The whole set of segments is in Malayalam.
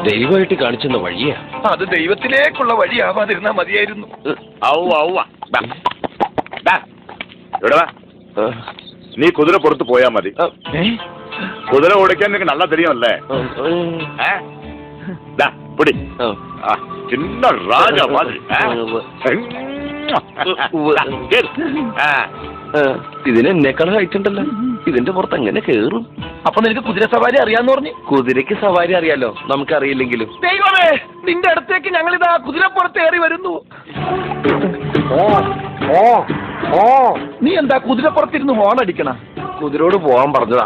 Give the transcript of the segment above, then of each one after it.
ദൈവമായിട്ട് കാണിച്ചെന്ന വഴിയാ. അത് ദൈവത്തിലേക്കുള്ള വഴിയാവാതിരുന്നാ മതിയായിരുന്നു. നീ കുതിര പുറത്ത് പോയാ മതി. കുതിര ഓടിക്കാൻ നിനക്ക് നല്ല തെരിയല്ലേ? ചിന്ന രാജ മാതിരി. ഇതിന് എന്നെക്കാളും ആയിട്ടുണ്ടല്ലോ. ഇതിന്റെ പുറത്ത് എങ്ങനെ കേറും? അപ്പൊ നിനക്ക് കുതിര സവാരി അറിയാന്ന് പറഞ്ഞു? കുതിരക്ക് സവാരി അറിയാലോ, നമുക്കറിയില്ലെങ്കിലും. ദൈവമേ, നിന്റെ അടുത്തേക്ക് ഞങ്ങളിതാ കുതിരപ്പുറത്ത് ഏറി വരുന്നു. നീ എന്താ കുതിരപ്പുറത്തിരുന്ന് ഹോൺ അടിക്കണ? കുതിരോട് പോവാൻ പറഞ്ഞതാ.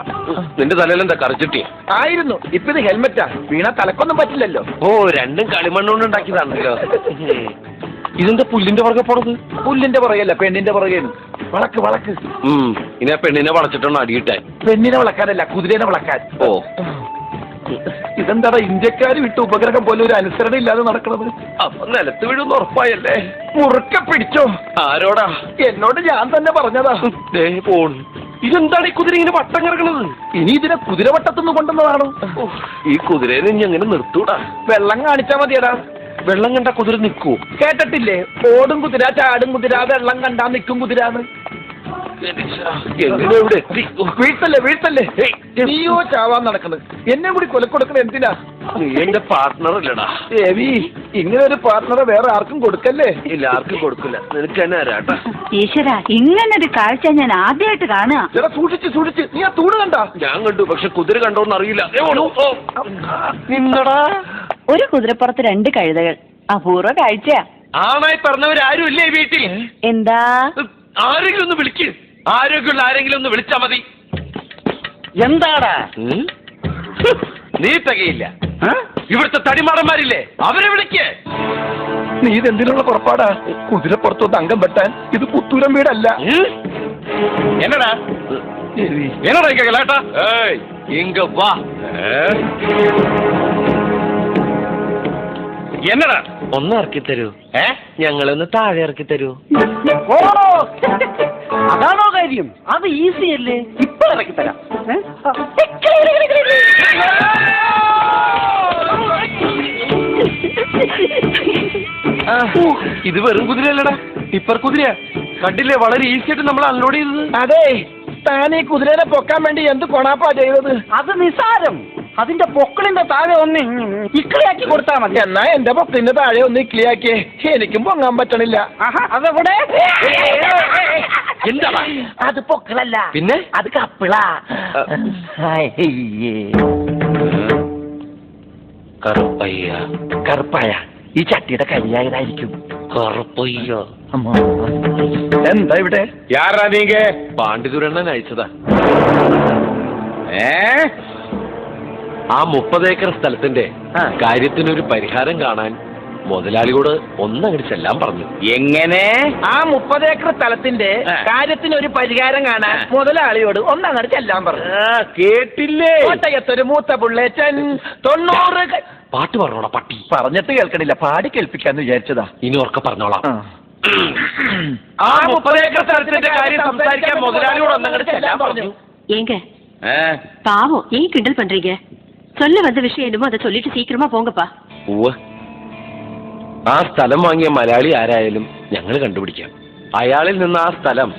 നിന്റെ തലയിലെന്താ കറിച്ചിട്ടി? ആയിരുന്നു. ഇപ്പൊ ഇത് ഹെൽമെറ്റാ, വീണ തലക്കൊന്നും പറ്റില്ലല്ലോ. ഓ, രണ്ടും കളിമണ്ണുകൊണ്ട് ഉണ്ടാക്കിയതാണല്ലോ. ഇതെന്താ പുല്ലിന്റെ പുറകെ പോണത്? പുല്ലിന്റെ പുറകെയല്ല, പെണ്ണിന്റെ പുറകെയാണ്. വളക്ക് വളക്ക്. ഇനി ആ പെണ്ണിനെ വളച്ചിട്ടാണ് അടിയിട്ടാൻ. പെണ്ണിനെ വളക്കാനല്ല, കുതിരേനെ വളക്കാൻ. ഓ, ഇതെന്താടാ ഇന്ത്യക്കാര് വിട്ട ഉപഗ്രഹം പോലെ ഒരു അനുസരണ ഇല്ലാതെ നടക്കണത്? അപ്പൊ നിലത്ത് വീഴുന്ന ഉറപ്പായല്ലേ? മുറുക്കെ പിടിച്ചോ. ആരോടാ? എന്നോട് ഞാൻ തന്നെ പറഞ്ഞതാ. ഇതെന്താണ് ഈ കുതിര ഇങ്ങനെ വട്ടം കിടക്കണത്? ഇനി ഇതിനെ കുതിരവട്ടത്തുനിന്ന് കൊണ്ടുവന്നതാണോ? ഈ കുതിരേനെ ഇനി എങ്ങനെ നിർത്തൂടാ? വെള്ളം കാണിച്ചാ മതിയടാ. വെള്ളം കണ്ട കുതിര നിൽക്കൂ? കേട്ടിട്ടില്ലേ? ഓടും കുതിര, ചാടും കുതിര, വെള്ളം കണ്ടാ നിൽക്കും കുതിരാന്ന്. എവിടെ എത്തി? വീഴ്ത്തല്ലേ വീഴ്ത്തല്ലേ. നീയോ ചാവാൻ നടക്കണത്, എന്നെ കൂടി കൊലക്കൊടുക്കണ എന്തിനാ? നീ എന്റെ പാർട്ട്ണർ അല്ലടാ. ദേവി, ഇങ്ങനെ ഒരു പാർട്ട്ണറെ വേറെ ആർക്കും കൊടുക്കല്ലേ? ഇല്ല, ആർക്കും കൊടുക്കില്ല. നിനക്ക് തന്നെ ആരാട്ടാ? ഈശ്വര, ഇങ്ങനൊരു കാഴ്ച ഞാൻ ആദ്യമായിട്ട് കാണുക. ചേട്ടാ, സൂക്ഷിച്ച് സൂക്ഷിച്ച്. നീ ആ തൂണ് കണ്ടാ? ഞാൻ കണ്ടു, പക്ഷെ കുതിര കണ്ടോന്ന് അറിയില്ല. നിന്നടാ. ഒരു കുതിരപ്പുറത്ത് 2 കഴുതകൾ. അപൂർവ കാഴ്ച. ആണായി പറഞ്ഞവരാരും ഇല്ലേ വീട്ടിൽ? എന്താ? ആരെങ്കിലും ഒന്ന് വിളിക്ക്. ആരോഗ്യമുള്ള ആരെങ്കിലും ഒന്ന് വിളിച്ചാ മതി. എന്താടാ? നീ തികയില്ല. ഇവിടുത്തെ തടിമാടന്മാരില്ലേ, അവരെ വിളിക്ക്. നീ ഇതെന്തിനുള്ള പുറപ്പാടാ? കുതിരപ്പുറത്തൊന്ന് അംഗം വെട്ടാൻ? ഇത് പുത്തൂരം വീടല്ല. എന്നടാ എന്നടാ കേട്ടാ? ഇങ്ങ വാ. എന്നടാ? ഒന്ന് ഇറക്കി തരൂ. ഞങ്ങളൊന്ന് താഴെ ഇറക്കി തരൂ. അതാണോ കാര്യം? അത് ഈസി അല്ലേ? ഇപ്പൊ ഇറക്കി തരാം. ഇത് വെറും കുതിരയല്ലടാ, ടിപ്പർ കുതിരയാ. കണ്ടില്ലേ, വളരെ ഈസി ആയിട്ട് നമ്മൾ അൺലോഡ് ചെയ്തത്. അതെ, താൻ ഈ കുതിരനെ പൊക്കാൻ വേണ്ടി എന്ത് കൊണാപ്പാ ചെയ്തത്? അത് നിസാരം. അതിന്റെ പൊക്കിളിന്റെ താഴെ ഒന്ന് ഇക്കിളിയാക്കി കൊടുത്താ മതി. എന്നാ എന്റെ പൊക്കിളിന്റെ താഴെ ഒന്ന് ഇക്കിളിയാക്കിയേ. എനിക്കും പൊങ്ങാൻ പറ്റണില്ല. അതെവിടെ? എന്താ? അത് പൊക്കിളല്ല, പിന്നെ അത് കപ്പിളാ. കറുപ്പയ്യ. കറുപ്പായ ഈ ചട്ടിയുടെ കരിയായതായിരിക്കും. കറുപ്പയ്യ. എന്താ ഇവിടെ? യാറാ നീങ്ക? പാണ്ഡിതുരണ്ണൻ അയച്ചതാ. ആ 30 ഏക്കർ സ്ഥലത്തിന്റെ കാര്യത്തിനൊരു പരിഹാരം കാണാൻ മുതലാളിയോട് ഒന്നങ്ങട് ചെല്ലാൻ പറഞ്ഞു. എങ്ങനെ? ആ 30 ഏക്കർ സ്ഥലത്തിന്റെ കാര്യത്തിനൊരു പരിഹാരം കാണാൻ മുതലാളിയോട് ഒന്നങ്ങട് ചെല്ലാൻ പറഞ്ഞു. കേട്ടില്ലേ? കോട്ടയത്തൊരു മൂത്ത പുള്ളേച്ചൻ 90. പാട്ട് പറഞ്ഞോളാം പട്ടി. പറഞ്ഞിട്ട് കേൾക്കണില്ല, പാടി കേൾപ്പിക്കാന്ന് വിചാരിച്ചതാ. ഇനി ഉറക്കെ പറഞ്ഞോളാം. ആ 30 ഏക്കർ സ്ഥലത്തിന്റെ കാര്യം സംസാരിക്കാൻ മുതലാളിയോട് ഒന്നങ്ങട് ചെല്ലാൻ പറഞ്ഞു. ஏங்க பாவம் ஏன் கிண்டல் பண்றீங்க? சொல்ல வந்த விஷயம் என்னமோ அதை சொல்லிட்டு சீக்கிரமா போங்கப்பா. ആ സ്ഥലം വാങ്ങിയ മലയാളി ആരായാലും ഞങ്ങൾ കണ്ടുപിടിക്കാം. അയാളിൽ നിന്ന് ആ സ്ഥലം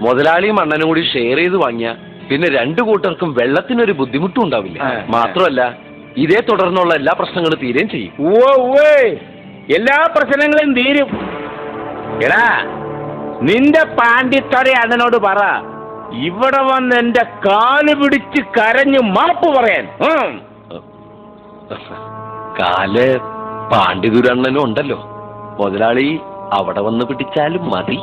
മുതലാളിയും അണ്ണനും കൂടി ഷെയർ ചെയ്ത് വാങ്ങിയ പിന്നെ 2 കൂട്ടർക്കും വെള്ളത്തിനൊരു ബുദ്ധിമുട്ടും ഉണ്ടാവില്ല. മാത്രമല്ല, ഇതേ തുടർന്നുള്ള എല്ലാ പ്രശ്നങ്ങളും തീരുകയും ചെയ്യും. എല്ലാ പ്രശ്നങ്ങളും തീരും. എടാ, നിന്റെ പാണ്ഡിത്തോടെ അണ്ണനോട് പറ, ഇവിടെ വന്ന് എന്റെ കാല് പിടിച്ച് കരഞ്ഞു മാപ്പ് പറയാൻ. കാല് പാണ്ഡിതുരണ്ണനും ഉണ്ടല്ലോ. മുതലാളി അവിടെ വന്ന് പിടിച്ചാലും മതി.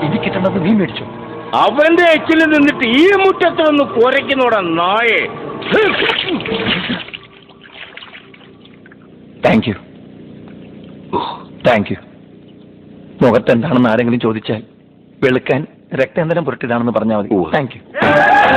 ഇനി കിട്ടുന്നത് നീ മേടിച്ചു. അവന്റെ എച്ചിൽ നിന്നിട്ട് ഈ മുറ്റത്ത് വന്ന് കുരയ്ക്കുന്നോടാ നായേ. Thank you. Thank you. മുഖത്ത് എന്താണെന്ന് ആരെങ്കിലും ചോദിച്ചാൽ വെളുക്കാൻ രക്തേന്ദ്രം പുരട്ടിയതാണെന്ന് പറഞ്ഞാൽ മതി. Thank U.